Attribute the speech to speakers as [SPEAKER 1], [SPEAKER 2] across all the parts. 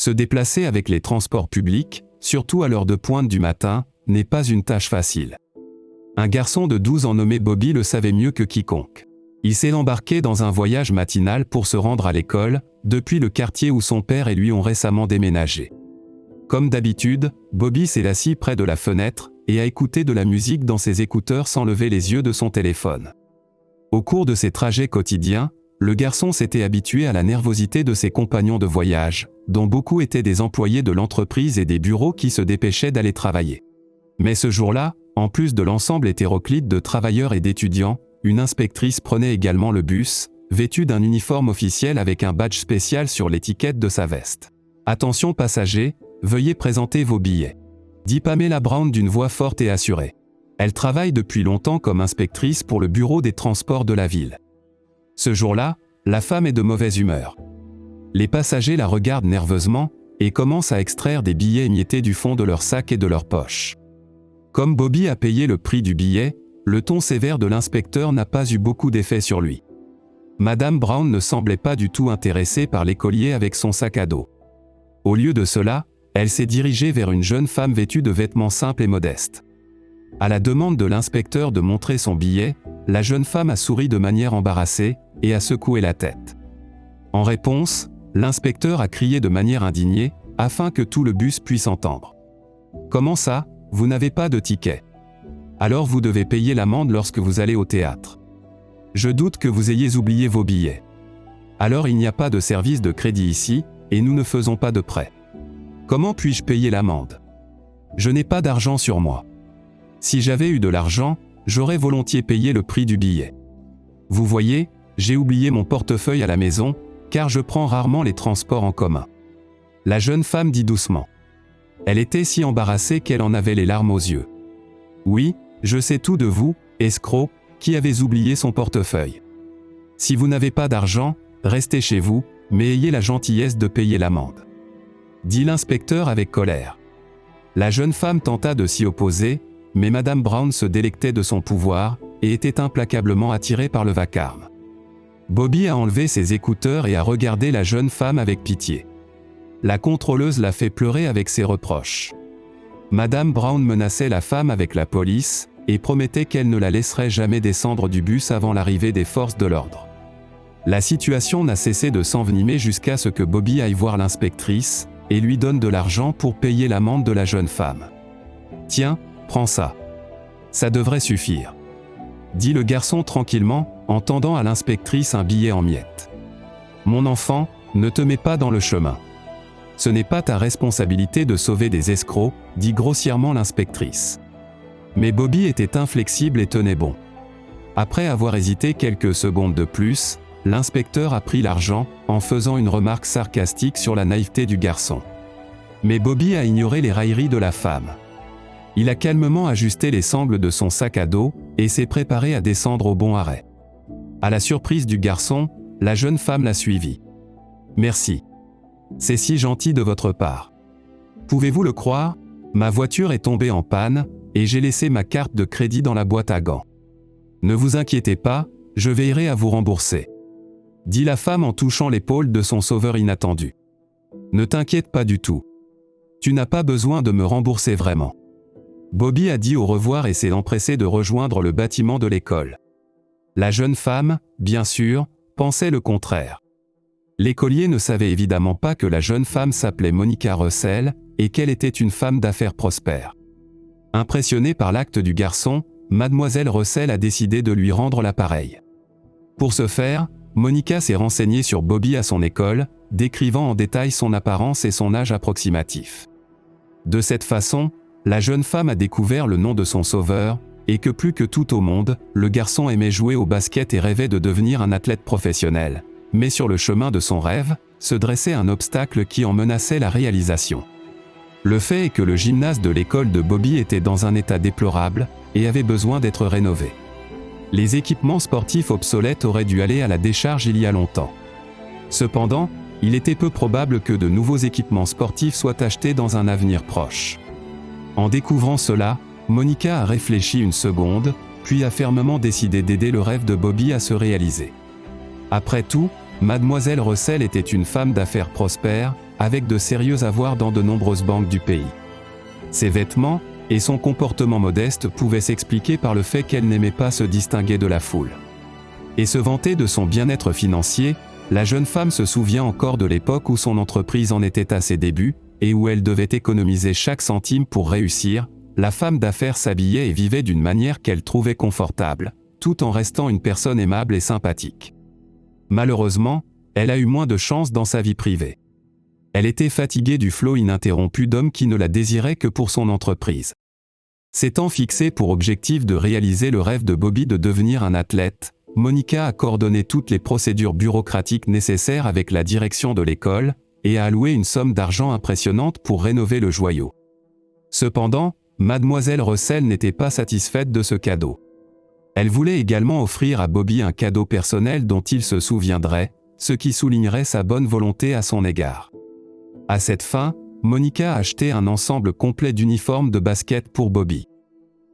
[SPEAKER 1] Se déplacer avec les transports publics, surtout à l'heure de pointe du matin, n'est pas une tâche facile. Un garçon de 12 ans nommé Bobby le savait mieux que quiconque. Il s'est embarqué dans un voyage matinal pour se rendre à l'école, depuis le quartier où son père et lui ont récemment déménagé. Comme d'habitude, Bobby s'est assis près de la fenêtre et a écouté de la musique dans ses écouteurs sans lever les yeux de son téléphone. Au cours de ses trajets quotidiens, le garçon s'était habitué à la nervosité de ses compagnons de voyage, dont beaucoup étaient des employés de l'entreprise et des bureaux qui se dépêchaient d'aller travailler. Mais ce jour-là, en plus de l'ensemble hétéroclite de travailleurs et d'étudiants, une inspectrice prenait également le bus, vêtue d'un uniforme officiel avec un badge spécial sur l'étiquette de sa veste. « Attention passagers, veuillez présenter vos billets », dit Pamela Brown d'une voix forte et assurée. Elle travaille depuis longtemps comme inspectrice pour le bureau des transports de la ville. Ce jour-là, la femme est de mauvaise humeur. Les passagers la regardent nerveusement et commencent à extraire des billets émiettés du fond de leur sac et de leur poche. Comme Bobby a payé le prix du billet, le ton sévère de l'inspecteur n'a pas eu beaucoup d'effet sur lui. Madame Brown ne semblait pas du tout intéressée par l'écolier avec son sac à dos. Au lieu de cela, elle s'est dirigée vers une jeune femme vêtue de vêtements simples et modestes. À la demande de l'inspecteur de montrer son billet, la jeune femme a souri de manière embarrassée et a secoué la tête. En réponse, l'inspecteur a crié de manière indignée, afin que tout le bus puisse entendre. « Comment ça, vous n'avez pas de ticket ? Alors vous devez payer l'amende lorsque vous allez au théâtre. Je doute que vous ayez oublié vos billets. Alors il n'y a pas de service de crédit ici, et nous ne faisons pas de prêt. Comment puis-je payer l'amende ? Je n'ai pas d'argent sur moi. Si j'avais eu de l'argent, j'aurais volontiers payé le prix du billet. Vous voyez, j'ai oublié mon portefeuille à la maison, car je prends rarement les transports en commun. » La jeune femme dit doucement. Elle était si embarrassée qu'elle en avait les larmes aux yeux. « Oui, je sais tout de vous, escroc, qui avez oublié son portefeuille. Si vous n'avez pas d'argent, restez chez vous, mais ayez la gentillesse de payer l'amende. » dit l'inspecteur avec colère. La jeune femme tenta de s'y opposer, mais Madame Brown se délectait de son pouvoir et était implacablement attirée par le vacarme. Bobby a enlevé ses écouteurs et a regardé la jeune femme avec pitié. La contrôleuse l'a fait pleurer avec ses reproches. Madame Brown menaçait la femme avec la police et promettait qu'elle ne la laisserait jamais descendre du bus avant l'arrivée des forces de l'ordre. La situation n'a cessé de s'envenimer jusqu'à ce que Bobby aille voir l'inspectrice et lui donne de l'argent pour payer l'amende de la jeune femme. « Tiens, prends ça. Ça devrait suffire. » dit le garçon tranquillement, en tendant à l'inspectrice un billet en miettes. « Mon enfant, ne te mets pas dans le chemin. Ce n'est pas ta responsabilité de sauver des escrocs, dit grossièrement l'inspectrice. » Mais Bobby était inflexible et tenait bon. Après avoir hésité quelques secondes de plus, l'inspecteur a pris l'argent, en faisant une remarque sarcastique sur la naïveté du garçon. Mais Bobby a ignoré les railleries de la femme. Il a calmement ajusté les sangles de son sac à dos, et s'est préparé à descendre au bon arrêt. À la surprise du garçon, la jeune femme l'a suivi. « Merci. C'est si gentil de votre part. Pouvez-vous le croire ? Ma voiture est tombée en panne, et j'ai laissé ma carte de crédit dans la boîte à gants. Ne vous inquiétez pas, je veillerai à vous rembourser. » dit la femme en touchant l'épaule de son sauveur inattendu. « Ne t'inquiète pas du tout. Tu n'as pas besoin de me rembourser vraiment. » Bobby a dit au revoir et s'est empressé de rejoindre le bâtiment de l'école. La jeune femme, bien sûr, pensait le contraire. L'écolier ne savait évidemment pas que la jeune femme s'appelait Monica Russell et qu'elle était une femme d'affaires prospère. Impressionnée par l'acte du garçon, Mademoiselle Russell a décidé de lui rendre l'appareil. Pour ce faire, Monica s'est renseignée sur Bobby à son école, décrivant en détail son apparence et son âge approximatif. De cette façon, la jeune femme a découvert le nom de son sauveur, et que plus que tout au monde, le garçon aimait jouer au basket et rêvait de devenir un athlète professionnel. Mais sur le chemin de son rêve, se dressait un obstacle qui en menaçait la réalisation. Le fait est que le gymnase de l'école de Bobby était dans un état déplorable, et avait besoin d'être rénové. Les équipements sportifs obsolètes auraient dû aller à la décharge il y a longtemps. Cependant, il était peu probable que de nouveaux équipements sportifs soient achetés dans un avenir proche. En découvrant cela, Monica a réfléchi une seconde, puis a fermement décidé d'aider le rêve de Bobby à se réaliser. Après tout, Mademoiselle Russell était une femme d'affaires prospère, avec de sérieux avoirs dans de nombreuses banques du pays. Ses vêtements et son comportement modeste pouvaient s'expliquer par le fait qu'elle n'aimait pas se distinguer de la foule. Et se vanter de son bien-être financier, la jeune femme se souvient encore de l'époque où son entreprise en était à ses débuts, et où elle devait économiser chaque centime pour réussir. La femme d'affaires s'habillait et vivait d'une manière qu'elle trouvait confortable, tout en restant une personne aimable et sympathique. Malheureusement, elle a eu moins de chance dans sa vie privée. Elle était fatiguée du flot ininterrompu d'hommes qui ne la désiraient que pour son entreprise. S'étant fixé pour objectif de réaliser le rêve de Bobby de devenir un athlète, Monica a coordonné toutes les procédures bureaucratiques nécessaires avec la direction de l'école et a alloué une somme d'argent impressionnante pour rénover le joyau. Cependant, Mademoiselle Russell n'était pas satisfaite de ce cadeau. Elle voulait également offrir à Bobby un cadeau personnel dont il se souviendrait, ce qui soulignerait sa bonne volonté à son égard. À cette fin, Monica a acheté un ensemble complet d'uniformes de basket pour Bobby.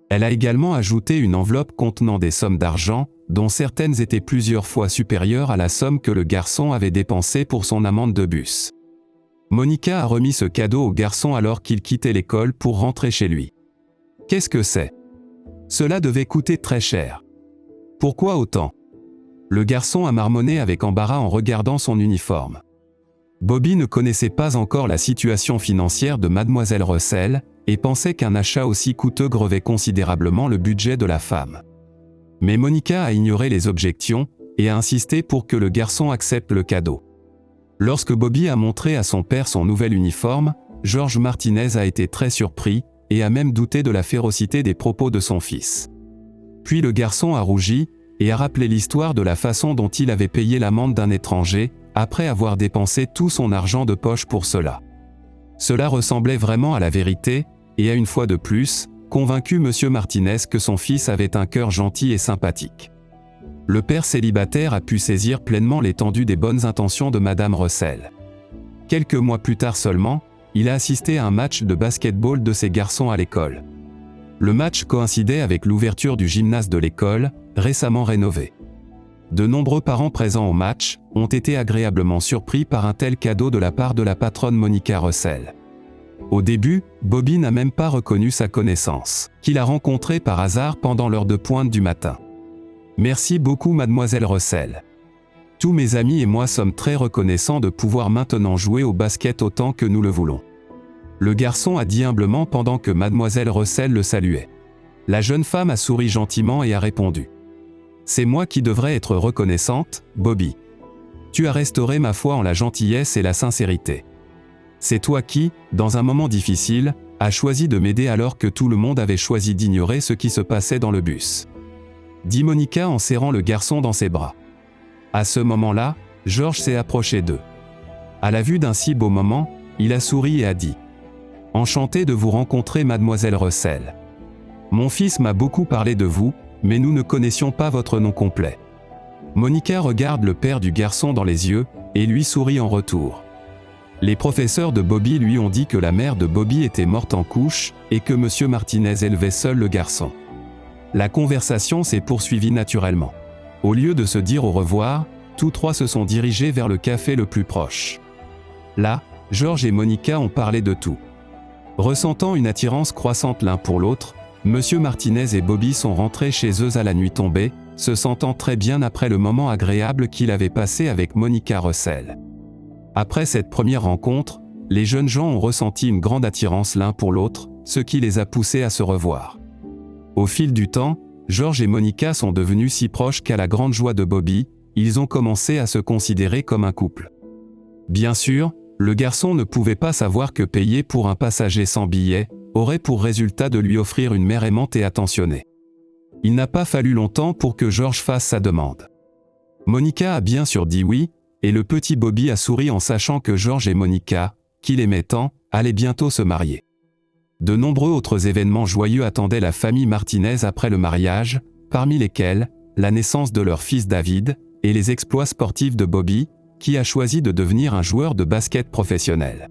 [SPEAKER 1] Elle a également ajouté une enveloppe contenant des sommes d'argent, dont certaines étaient plusieurs fois supérieures à la somme que le garçon avait dépensée pour son amende de bus. Monica a remis ce cadeau au garçon alors qu'il quittait l'école pour rentrer chez lui. Qu'est-ce que c'est ? Cela devait coûter très cher. Pourquoi autant ? Le garçon a marmonné avec embarras en regardant son uniforme. Bobby ne connaissait pas encore la situation financière de Mademoiselle Russell et pensait qu'un achat aussi coûteux grevait considérablement le budget de la femme. Mais Monica a ignoré les objections et a insisté pour que le garçon accepte le cadeau. Lorsque Bobby a montré à son père son nouvel uniforme, George Martinez a été très surpris et a même douté de la férocité des propos de son fils. Puis le garçon a rougi et a rappelé l'histoire de la façon dont il avait payé l'amende d'un étranger, après avoir dépensé tout son argent de poche pour cela. Cela ressemblait vraiment à la vérité, et a une fois de plus, convaincu M. Martinez que son fils avait un cœur gentil et sympathique. Le père célibataire a pu saisir pleinement l'étendue des bonnes intentions de Madame Russell. Quelques mois plus tard seulement, il a assisté à un match de basket-ball de ses garçons à l'école. Le match coïncidait avec l'ouverture du gymnase de l'école, récemment rénové. De nombreux parents présents au match ont été agréablement surpris par un tel cadeau de la part de la patronne Monica Russell. Au début, Bobby n'a même pas reconnu sa connaissance, qu'il a rencontrée par hasard pendant l'heure de pointe du matin. Merci beaucoup Mademoiselle Russell. Tous mes amis et moi sommes très reconnaissants de pouvoir maintenant jouer au basket autant que nous le voulons. Le garçon a dit humblement pendant que Mademoiselle Russell le saluait. La jeune femme a souri gentiment et a répondu. C'est moi qui devrais être reconnaissante, Bobby. Tu as restauré ma foi en la gentillesse et la sincérité. C'est toi qui, dans un moment difficile, as choisi de m'aider alors que tout le monde avait choisi d'ignorer ce qui se passait dans le bus. Dit Monica en serrant le garçon dans ses bras. À ce moment-là, George s'est approché d'eux. À la vue d'un si beau moment, il a souri et a dit « Enchanté de vous rencontrer Mademoiselle Russell. Mon fils m'a beaucoup parlé de vous, mais nous ne connaissions pas votre nom complet. » Monica regarde le père du garçon dans les yeux, et lui sourit en retour. Les professeurs de Bobby lui ont dit que la mère de Bobby était morte en couche, et que M. Martinez élevait seul le garçon. La conversation s'est poursuivie naturellement. Au lieu de se dire au revoir, tous trois se sont dirigés vers le café le plus proche. Là, George et Monica ont parlé de tout. Ressentant une attirance croissante l'un pour l'autre, M. Martinez et Bobby sont rentrés chez eux à la nuit tombée, se sentant très bien après le moment agréable qu'il avait passé avec Monica Russell. Après cette première rencontre, les jeunes gens ont ressenti une grande attirance l'un pour l'autre, ce qui les a poussés à se revoir. Au fil du temps, George et Monica sont devenus si proches qu'à la grande joie de Bobby, ils ont commencé à se considérer comme un couple. Bien sûr, le garçon ne pouvait pas savoir que payer pour un passager sans billet aurait pour résultat de lui offrir une mère aimante et attentionnée. Il n'a pas fallu longtemps pour que George fasse sa demande. Monica a bien sûr dit oui, et le petit Bobby a souri en sachant que George et Monica, qu'il aimait tant, allaient bientôt se marier. De nombreux autres événements joyeux attendaient la famille Martinez après le mariage, parmi lesquels la naissance de leur fils David et les exploits sportifs de Bobby, qui a choisi de devenir un joueur de basket professionnel.